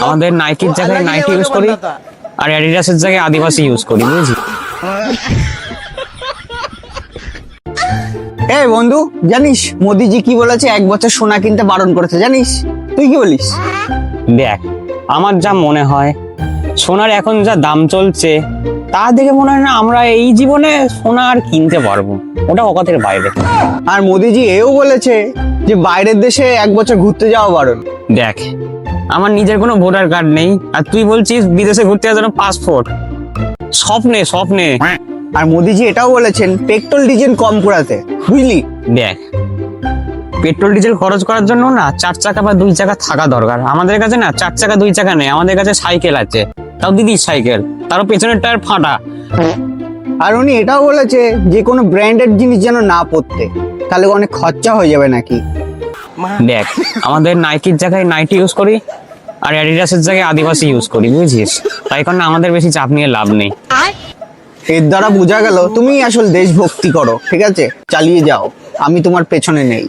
আমাদের নাইকির জায়গায় Nike use করি আর অ্যাডিডাসের জায়গায় আদিবাসী ইউজ করি, বুঝেছি? এই বন্ধু, জানিস মোদিজি কি বলেছে? 1 বছর সোনা কিনতে বারণ করেছে, জানিস? তুই কি বলিস? দেখ, আমার যা মনে হয় সোনার এখন যা দাম চলছে তা দেখে মনে হয় না আমরা এই জীবনে সোনা আর কিনতে পারবো, ওটা অকাতের বাইরে। আর মোদিজি এও বলেছে যে বাইরের দেশে 1 বছর ঘুরতে যাওয়া বারণ। দেখ, আমার নিজের কোনো ভোটার কার্ড নেই আর তুই বলছিস বিদেশে ঘুরতে যাওয়ার জন্য পাসপোর্ট। স্বপ্নে স্বপ্নে। আর মোদিজি এটাও বলেছেন পেট্রোল ডিজেল কম করাতে, বুঝলি? দেখ, পেট্রোল ডিজেল খরচ করার জন্য না 4 চাকা বা 2 চাকা থাকা দরকার। আমাদের কাছে না 4 চাকা 2 চাকা নেই, আমাদের কাছে সাইকেল আছে, তাও দিদির সাইকেল, তারও পেছনের টায়ার ফাটা। আর উনি এটাও বলেছে যে কোনো ব্র্যান্ডেড জিনিস যেন না পড়তে, তাহলে অনেক খরচা হয়ে যাবে নাকি। দেখ, আমাদের নাইকির জায়গায় নাইটি ইউজ করি আর অ্যাডিডাসের জায়গায় আদিবাসী ইউজ করি, বুঝছিস? তাই কারণে আমাদের বেশি চাপ নিয়ে লাভ নেই। এর দ্বারা বোঝা গেল তুমি আসল দেশভক্তি করো। ঠিক আছে, চালিয়ে যাও, আমি তোমার পেছনে নেই।